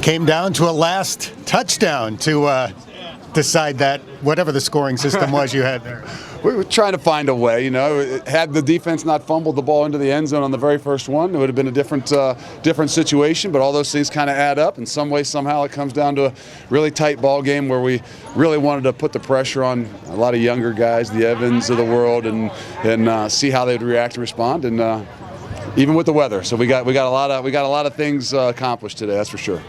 Came down to a last touchdown to decide that, whatever the scoring system was you had there. We were trying to find a way, Had the defense not fumbled the ball into the end zone on the very first one, it would have been a different situation, but all those things kind of add up. In some way, somehow, it comes down to a really tight ball game where we really wanted to put the pressure on a lot of younger guys, the Evans of the world, and see how they'd react and respond, and even with the weather. So we got a lot of things accomplished today, that's for sure.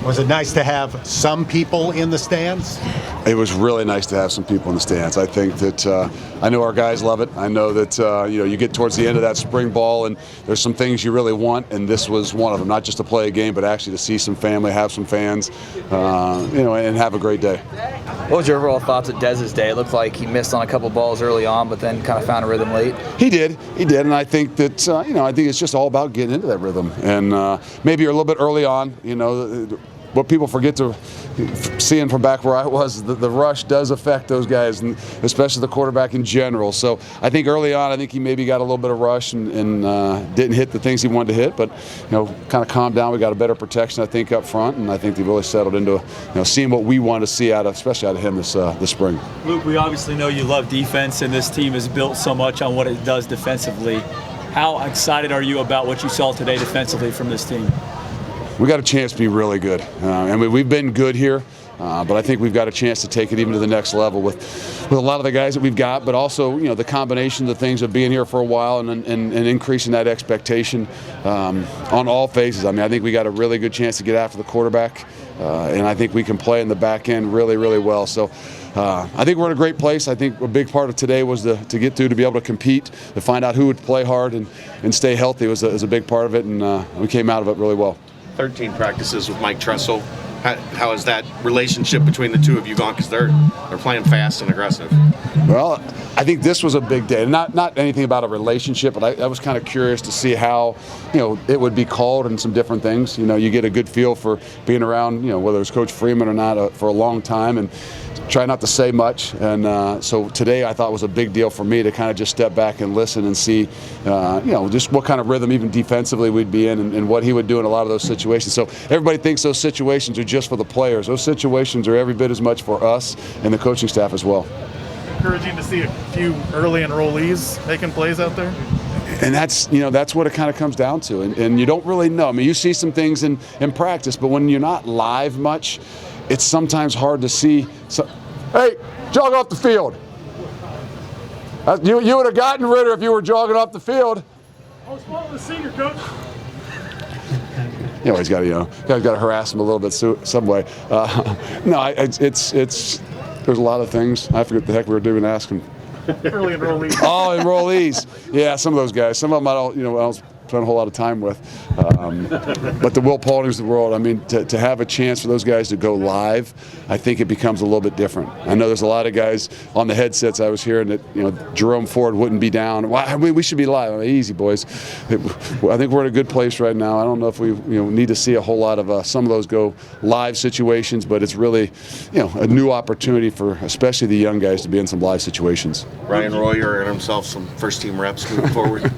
Was it nice to have some people in the stands? It was really nice to have some people in the stands. I think that I know our guys love it. I know that you get towards the end of that spring ball and there's some things you really want, and this was one of them. Not just to play a game, but actually to see some family, have some fans, and have a great day. What was your overall thoughts at Dez's day? It looked like he missed on a couple balls early on, but then kind of found a rhythm late. He did, and I think that I think it's just all about getting into that rhythm, and maybe you're a little bit early on, What people forget to seeing from back where I was, the rush does affect those guys, and especially the quarterback in general. So I think early on, I think he maybe got a little bit of rush and didn't hit the things he wanted to hit, but kind of calmed down. We got a better protection, I think, up front, and I think they really settled into seeing what we want to see especially out of him this spring. Luke, we obviously know you love defense, and this team is built so much on what it does defensively. How excited are you about what you saw today defensively from this team? We got a chance to be really good. We've been good here, but I think we've got a chance to take it even to the next level with a lot of the guys that we've got, but also the combination of the things of being here for a while and increasing that expectation on all phases. I think we got a really good chance to get after the quarterback, and I think we can play in the back end really, really well. So I think we're in a great place. I think a big part of today was to get through, to be able to compete, to find out who would play hard and stay healthy was a big part of it, and we came out of it really well. 13 practices with Mike Tressel. How has that relationship between the two of you gone? Because they're playing fast and aggressive. Well, I think this was a big day. Not anything about a relationship, but I was kind of curious to see how it would be called and some different things. You get a good feel for being around whether it's Coach Freeman or not for a long time, and try not to say much. And so today I thought was a big deal for me to kind of just step back and listen and see just what kind of rhythm even defensively we'd be in, and what he would do in a lot of those situations. So everybody thinks those situations are just for the players. Those situations are every bit as much for us and the coaching staff as well. Encouraging to see a few early enrollees making plays out there. And that's what it kind of comes down to. And you don't really know. You see some things in practice, but when you're not live much, it's sometimes hard to see. Hey, jog off the field. You would have gotten Ritter if you were jogging off the field. I was following the senior, Coach. He's got to harass him a little bit some way. There's a lot of things. I forget the heck we were doing asking. Early enrollees. Oh, enrollees. Yeah, some of those guys. Some of them I don't spend a whole lot of time with. But the Will Pauldings of the world, to have a chance for those guys to go live, I think it becomes a little bit different. I know there's a lot of guys on the headsets I was hearing that, Jerome Ford wouldn't be down. We should be live. Easy, boys. I think we're in a good place right now. I don't know if we need to see a whole lot of some of those go live situations, but it's really, a new opportunity for especially the young guys to be in some live situations. Ryan Royer earned himself some first-team reps moving forward.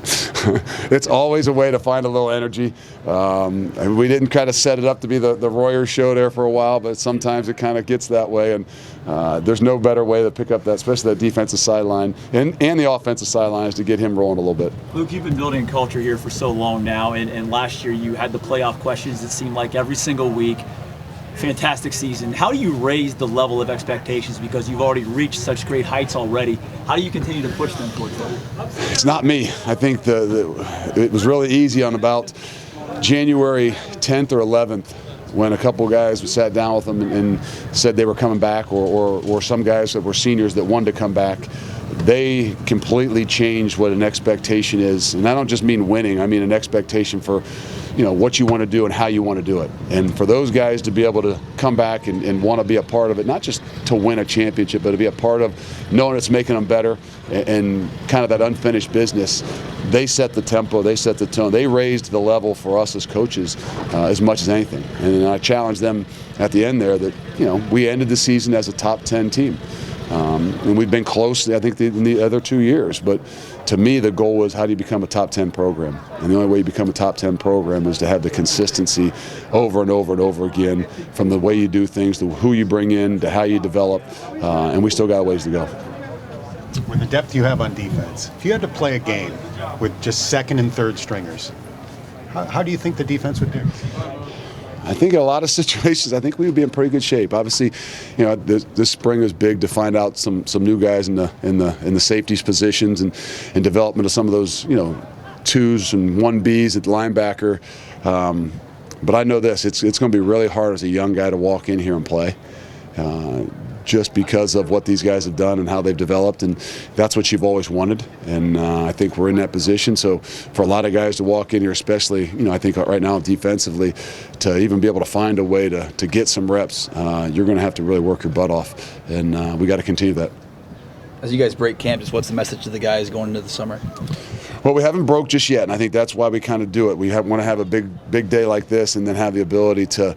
It's always a way to find a little energy. We didn't kind of set it up to be the Royer show there for a while, but sometimes it kind of gets that way, and there's no better way to pick up that, especially that defensive sideline and the offensive sideline, is to get him rolling a little bit. Luke, you've been building a culture here for so long now, and last year you had the playoff questions, it seemed like, every single week. Fantastic season. How do you raise the level of expectations, because you've already reached such great heights already? How do you continue to push them towards that? It's not me. I think it was really easy on about January 10th or 11th when a couple guys sat down with them and said they were coming back, or some guys that were seniors that wanted to come back. They completely changed what an expectation is. And I don't just mean winning. I mean an expectation for what you want to do and how you want to do it. And for those guys to be able to come back and want to be a part of it, not just to win a championship, but to be a part of knowing it's making them better and kind of that unfinished business, they set the tempo, they set the tone, they raised the level for us as coaches as much as anything. And I challenged them at the end there that, we ended the season as a top 10 team. And we've been close, I think, in the other 2 years. But to me, the goal was how do you become a top 10 program? And the only way you become a top 10 program is to have the consistency over and over and over again, from the way you do things, to who you bring in, to how you develop. And we still got a ways to go. With the depth you have on defense, if you had to play a game with just second and third stringers, how do you think the defense would do? I think in a lot of situations, I think we would be in pretty good shape. Obviously, this spring is big to find out some new guys in the safeties positions and development of some of those 2s and 1Bs at the linebacker. But I know this: it's going to be really hard as a young guy to walk in here and play. Just because of what these guys have done and how they've developed, and that's what you've always wanted. And I think we're in that position. So for a lot of guys to walk in here, especially, I think right now defensively, to even be able to find a way to get some reps, you're going to have to really work your butt off, and we got to continue that. As you guys break camp, just what's the message to the guys going into the summer? Well, we haven't broke just yet, and I think that's why we kind of do it. We want to have a big day like this, and then have the ability to,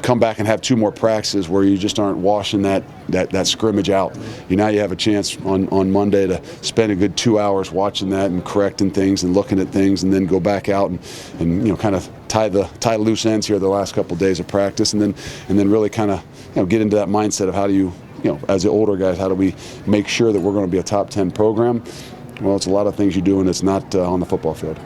come back and have 2 more practices where you just aren't washing that scrimmage out. Now you have a chance on Monday to spend a good 2 hours watching that and correcting things and looking at things, and then go back out and kind of tie loose ends here the last couple of days of practice, and then really kind of get into that mindset of how do you, as the older guys, how do we make sure that we're going to be a top 10 program? Well, it's a lot of things you do, and it's not on the football field.